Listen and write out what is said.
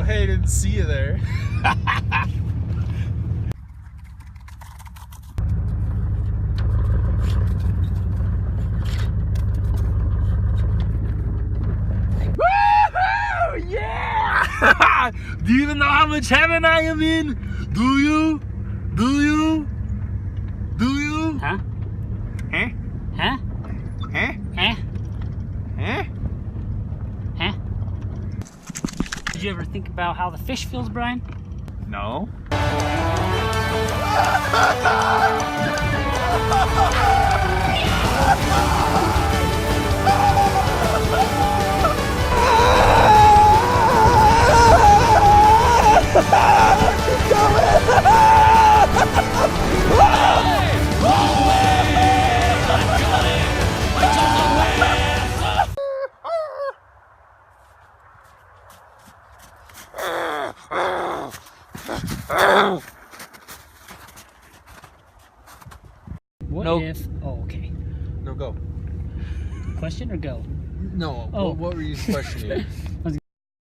hey, didn't see you there. Woohoo! Yeah! Do you even know how much heaven I am in? Do you? Do you? Do you? Huh? Huh? Huh? Huh? Huh? Huh? Huh? Did you ever think about how the fish feels, Brian? No. What No. if... Oh, okay. No, go. Question or go? No. Oh. What were you questioning?